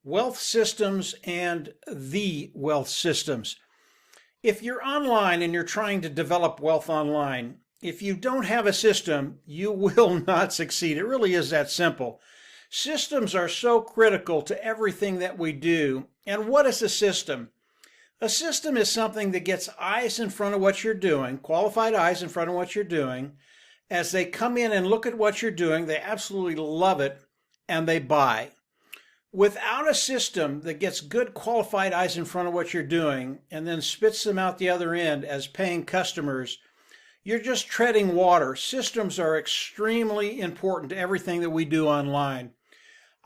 Wealth systems and the wealth systems. If you're online and you're trying to develop wealth online, if you don't have a system, you will not succeed. It really is that simple. Systems are so critical to everything that we do. And what is a system? A system is something that gets eyes in front of what you're doing, qualified eyes in front of what you're doing. As they come in and look at what you're doing, they absolutely love it and they buy. Without a system that gets good qualified eyes in front of what you're doing and then spits them out the other end as paying customers, you're just treading water. Systems are extremely important to everything that we do online.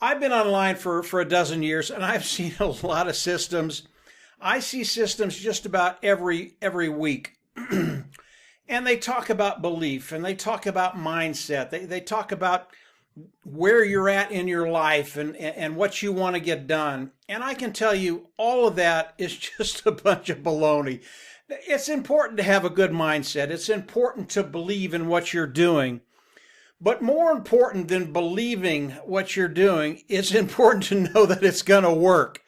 I've been online for a dozen years and I've seen a lot of systems. I see systems just about every week. And they talk about belief and they talk about mindset. They talk about where you're at in your life and what you want to get done. And I can tell you all of that is just a bunch of baloney. It's important to have a good mindset. It's important to believe in what you're doing. But more important than believing what you're doing, it's important to know that it's going to work.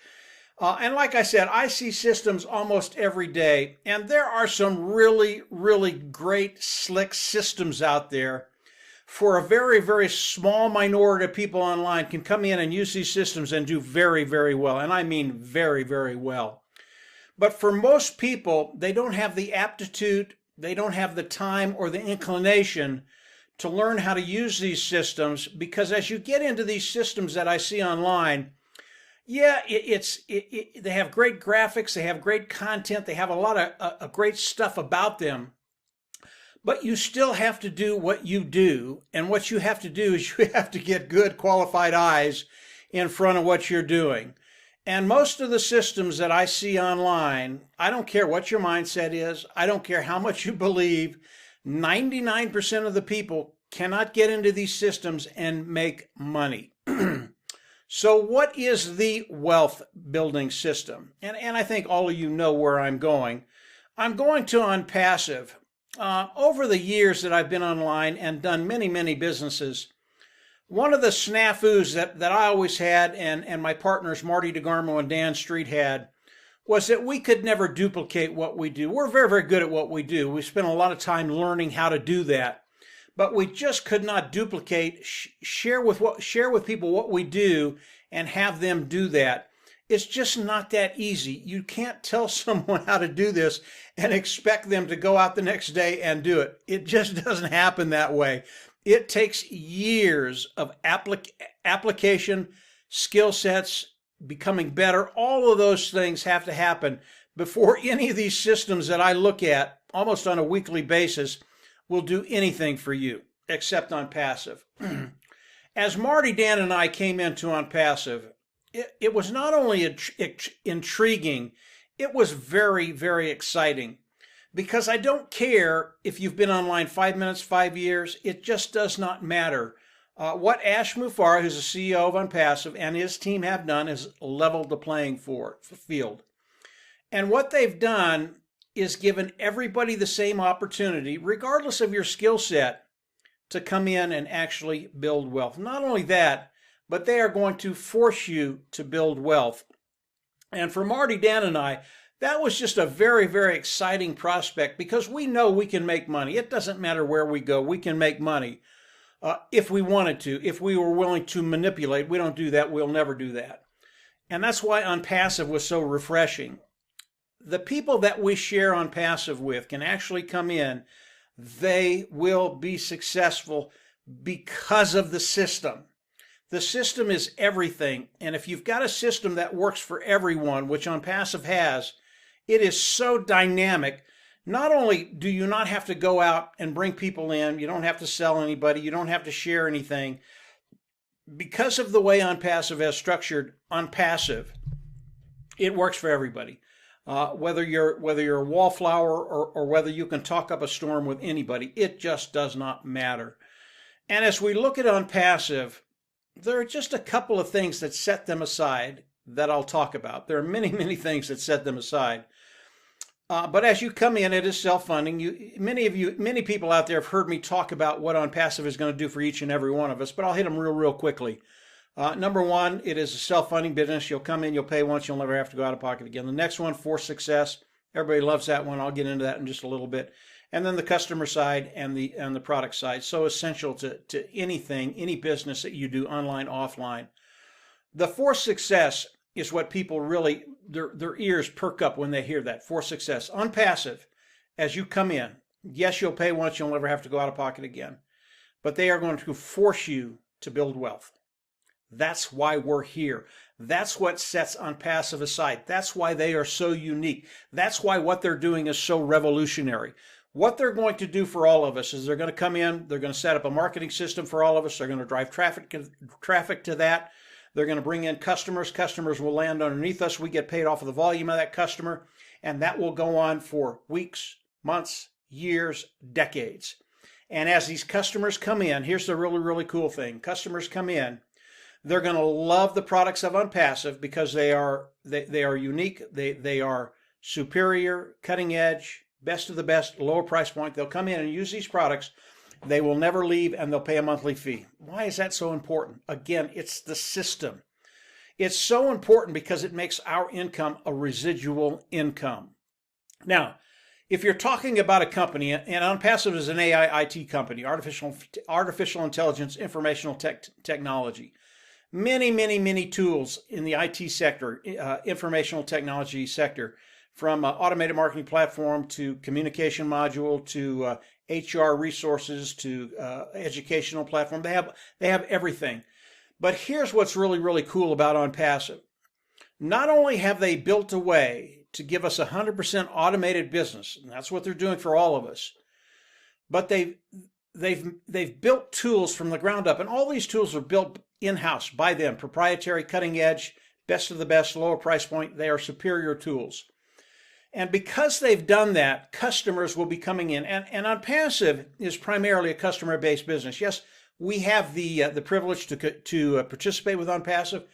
And like I said, I see systems almost every day. And there are some really, really great, slick systems out there. For a very, very small minority of people online can come in and use these systems and do very, very well. And I mean very, very well. But for most people, they don't have the aptitude, they don't have the time or the inclination to learn how to use these systems, because as you get into these systems that I see online, yeah, they have great graphics, they have great content, they have a lot of great stuff about them. But you still have to do what you do. And what you have to do is you have to get good qualified eyes in front of what you're doing. And most of the systems that I see online, I don't care what your mindset is. I don't care how much you believe. 99% of the people cannot get into these systems and make money. So what is the wealth building system? And I think all of you know where I'm going. I'm going to Onpassive. Over the years that I've been online and done many, many businesses, one of the snafus that I always had and my partners Marty DeGarmo and Dan Street had was that we could never duplicate what we do. We're very, very good at what we do. We spent a lot of time learning how to do that, but we just could not duplicate, share with people what we do and have them do that. It's just not that easy. You can't tell someone how to do this and expect them to go out the next day and do it. It just doesn't happen that way. It takes years of application, skill sets, becoming better. All of those things have to happen before any of these systems that I look at almost on a weekly basis will do anything for you, except Onpassive. As Marty, Dan, and I came into Onpassive, it was not only intriguing, it was very, very exciting. Because I don't care if you've been online 5 minutes, 5 years, it just does not matter. What Ash Mufareh, who's the CEO of Onpassive, and his team have done is leveled the playing field. And what they've done is given everybody the same opportunity, regardless of your skill set, to come in and actually build wealth. Not only that, but they are going to force you to build wealth. And for Marty, Dan, and I, that was just a very, very exciting prospect because we know we can make money. It doesn't matter where we go, we can make money if we wanted to, if we were willing to manipulate. We don't do that, we'll never do that. And that's why Onpassive was so refreshing. The people that we share Onpassive with can actually come in. They will be successful because of the system. The system is everything. And if you've got a system that works for everyone, which Onpassive has, it is so dynamic. Not only do you not have to go out and bring people in, you don't have to sell anybody, you don't have to share anything. Because of the way Onpassive has structured Onpassive, it works for everybody. Whether you're a wallflower or whether you can talk up a storm with anybody, it just does not matter. And as we look at Onpassive, there are just a couple of things that set them aside that I'll talk about. There are many, many things that set them aside. But as you come in, it is self-funding. Many people out there have heard me talk about what Onpassive is going to do for each and every one of us, but I'll hit them real quickly. Number one, it is a self-funding business. You'll come in, you'll pay once, you'll never have to go out of pocket again. The next one, for success. Everybody loves that one. I'll get into that in just a little bit. And then the customer side and the product side. So essential to anything, any business that you do online, offline. The for success is what people really, their ears perk up when they hear that. For success. ONPASSIVE, as you come in, yes, you'll pay once, you'll never have to go out of pocket again. But they are going to force you to build wealth. That's why we're here. That's what sets ONPASSIVE aside. That's why they are so unique. That's why what they're doing is so revolutionary. What they're going to do for all of us is they're going to come in, they're going to set up a marketing system for all of us. They're going to drive traffic to that. They're going to bring in customers. Customers will land underneath us. We get paid off of the volume of that customer. And that will go on for weeks, months, years, decades. And as these customers come in, here's the really, really cool thing. Customers come in, they're going to love the products of ONPASSIVE because they are unique, they are superior, cutting edge, best of the best, lower price point. They'll come in and use these products. They will never leave, and they'll pay a monthly fee. Why is that so important? Again, it's the system. It's so important because it makes our income a residual income. Now, if you're talking about a company, and ONPASSIVE is an AI IT company, artificial intelligence, informational technology. Many tools in the IT sector, informational technology sector, from automated marketing platform to communication module to HR resources to educational platform. They have everything. But here's what's really, really cool about ONPASSIVE. Not only have they built a way to give us 100% automated business, and that's what they're doing for all of us, but they've built tools from the ground up, and all these tools are built in-house by them, proprietary, cutting edge, best of the best, lower price point. They are superior tools. And because they've done that, customers will be coming in. And ONPASSIVE is primarily a customer-based business. Yes, we have the privilege to participate with ONPASSIVE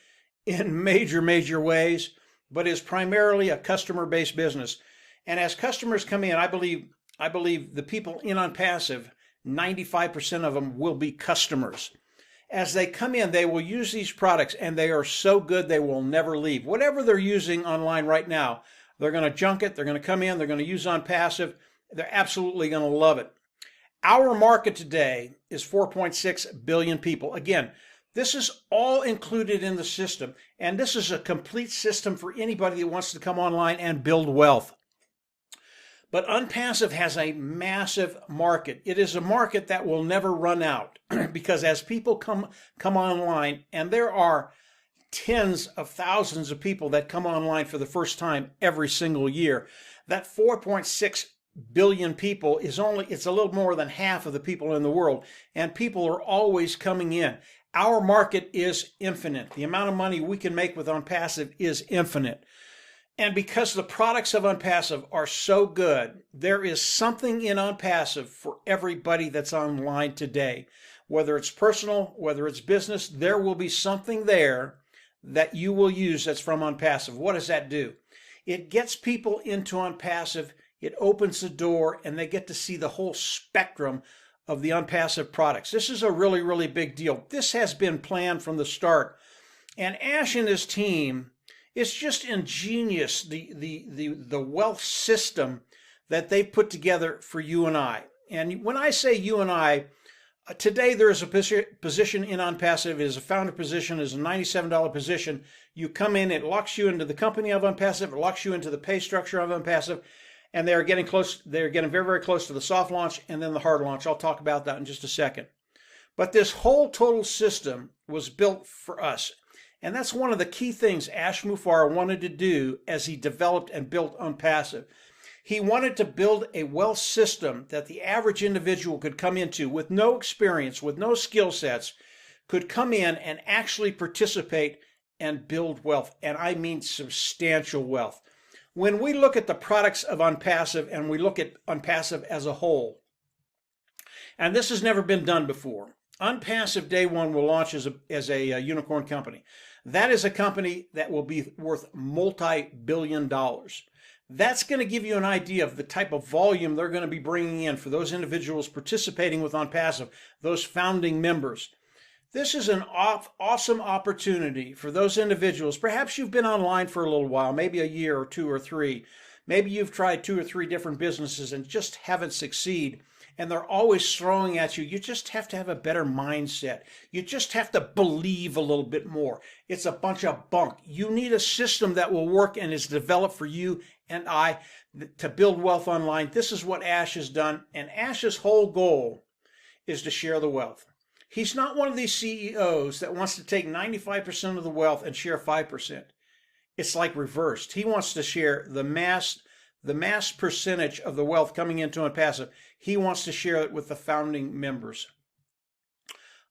in major ways, but is primarily a customer-based business. And as customers come in, I believe the people in ONPASSIVE, 95% of them will be customers. As they come in, they will use these products, and they are so good they will never leave. Whatever they're using online right now, they're going to junk it. They're going to come in. They're going to use ONPASSIVE. They're absolutely going to love it. Our market today is 4.6 billion people. Again, this is all included in the system, and this is a complete system for anybody that wants to come online and build wealth. But ONPASSIVE has a massive market. It is a market that will never run out because as people come online, and there are tens of thousands of people that come online for the first time every single year, that 4.6 billion people it's a little more than half of the people in the world, and people are always coming in. Our market is infinite. The amount of money we can make with ONPASSIVE is infinite. And because the products of ONPASSIVE are so good, there is something in ONPASSIVE for everybody that's online today. Whether it's personal, whether it's business, there will be something there that you will use that's from ONPASSIVE. What does that do? It gets people into ONPASSIVE, it opens the door, and they get to see the whole spectrum of the ONPASSIVE products. This is a really, really big deal. This has been planned from the start. And Ash and his team, it's just ingenious, the wealth system that they put together for you and I. And when I say you and I, today there is a position in ONPASSIVE. It is a founder position. It is a $97 position. You come in, it locks you into the company of ONPASSIVE. It locks you into the pay structure of ONPASSIVE. And they're getting close. They're getting very, very close to the soft launch and then the hard launch. I'll talk about that in just a second. But this whole total system was built for us. And that's one of the key things Ash Mufareh wanted to do as he developed and built ONPASSIVE. He wanted to build a wealth system that the average individual could come into with no experience, with no skill sets, could come in and actually participate and build wealth. And I mean substantial wealth. When we look at the products of ONPASSIVE and we look at ONPASSIVE as a whole, and this has never been done before, ONPASSIVE day one will launch as a unicorn company. That is a company that will be worth multi-billion dollars. That's going to give you an idea of the type of volume they're going to be bringing in for those individuals participating with ONPASSIVE, those founding members. This is an awesome opportunity for those individuals. Perhaps you've been online for a little while, maybe a year or two or three. Maybe you've tried 2 or 3 different businesses and just haven't succeeded. And they're always throwing at you. You just have to have a better mindset. You just have to believe a little bit more. It's a bunch of bunk. You need a system that will work and is developed for you and I to build wealth online. This is what Ash has done. And Ash's whole goal is to share the wealth. He's not one of these CEOs that wants to take 95% of the wealth and share 5%. It's like reversed. He wants to share the mass percentage of the wealth coming into ONPASSIVE. He wants to share it with the founding members.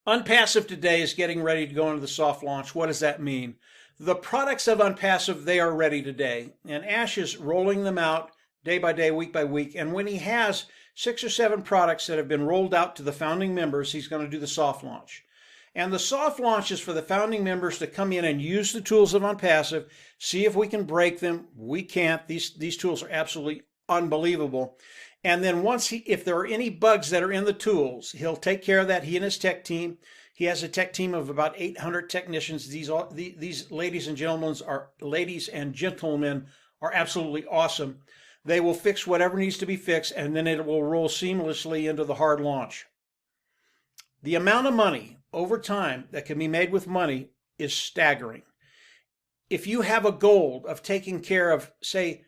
ONPASSIVE today is getting ready to go into the soft launch. What does that mean? The products of ONPASSIVE, they are ready today. And Ash is rolling them out day by day, week by week. And when he has 6 or 7 products that have been rolled out to the founding members, he's going to do the soft launch. And the soft launch is for the founding members to come in and use the tools of ONPASSIVE, see if we can break them. We can't. These tools are absolutely unbelievable. And then if there are any bugs that are in the tools, he'll take care of that. He and his tech team. He has a tech team of about 800 technicians. These ladies and gentlemen are absolutely awesome. They will fix whatever needs to be fixed, and then it will roll seamlessly into the hard launch. The amount of money over time that can be made with money is staggering. If you have a goal of taking care of, say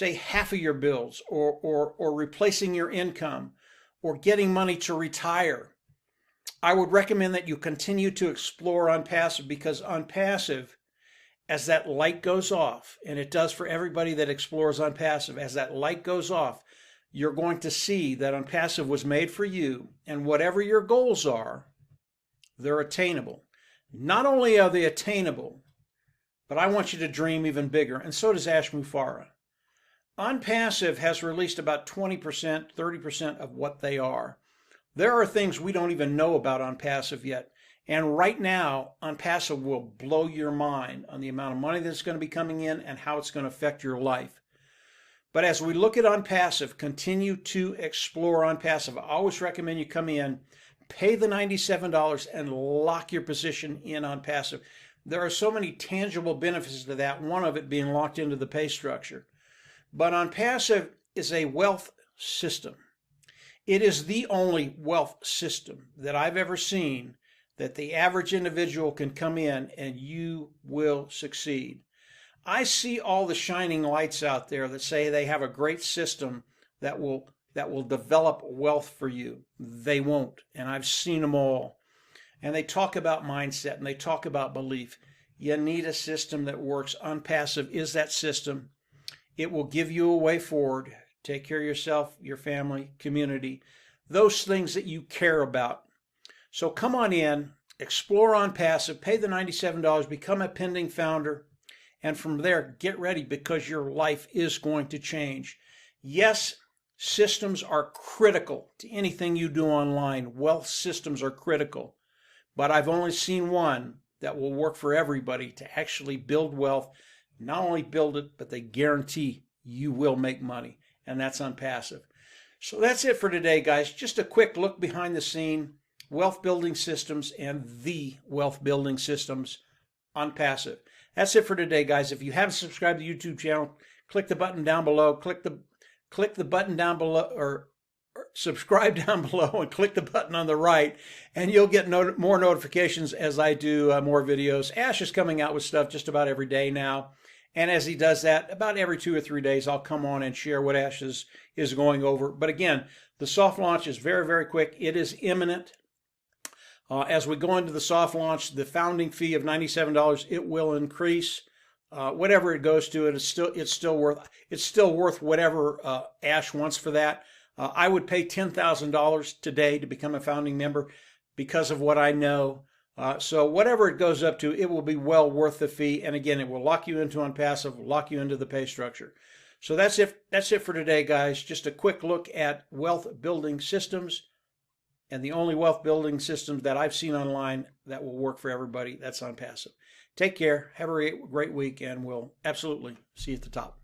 half of your bills, or replacing your income, or getting money to retire, I would recommend that you continue to explore ONPASSIVE, because ONPASSIVE, as that light goes off, and it does for everybody that explores ONPASSIVE, as that light goes off, you're going to see that ONPASSIVE was made for you, and whatever your goals are, they're attainable. Not only are they attainable, but I want you to dream even bigger, and so does Ash Mufareh. ONPASSIVE has released about 20%, 30% of what they are. There are things we don't even know about ONPASSIVE yet. And right now, ONPASSIVE will blow your mind on the amount of money that's going to be coming in and how it's going to affect your life. But as we look at ONPASSIVE, continue to explore ONPASSIVE. I always recommend you come in, pay the $97 and lock your position in ONPASSIVE. There are so many tangible benefits to that, one of it being locked into the pay structure. But ONPASSIVE is a wealth system. It is the only wealth system that I've ever seen that the average individual can come in and you will succeed. I see all the shining lights out there that say they have a great system that will develop wealth for you. They won't, and I've seen them all. And they talk about mindset and they talk about belief. You need a system that works. ONPASSIVE is that system. It will give you a way forward. Take care of yourself, your family, community, those things that you care about. So come on in, explore ONPASSIVE, pay the $97, become a pending founder, and from there, get ready, because your life is going to change. Yes, systems are critical to anything you do online. Wealth systems are critical, but I've only seen one that will work for everybody to actually build wealth. Not only build it, but they guarantee you will make money, and that's ONPASSIVE. So that's it for today, guys. Just a quick look behind the scene. Wealth building systems and the wealth building systems, ONPASSIVE. That's it for today, guys. If you haven't subscribed to the YouTube channel, click the button down below. Click the button down below, or subscribe down below, and click the button on the right, and you'll get more notifications as I do more videos. Ash is coming out with stuff just about every day now. And as he does that, about every 2 or 3 days, I'll come on and share what Ash is going over. But again, the soft launch is very, very quick. It is imminent. As we go into the soft launch, the founding fee of $97, it will increase. Whatever it goes to, it's still worth whatever Ash wants for that. I would pay $10,000 today to become a founding member because of what I know. So whatever it goes up to, it will be well worth the fee. And again, it will lock you into ONPASSIVE, lock you into the pay structure. So that's it. That's it for today, guys. Just a quick look at wealth building systems, and the only wealth building systems that I've seen online that will work for everybody. That's ONPASSIVE. Take care. Have a great week, and we'll absolutely see you at the top.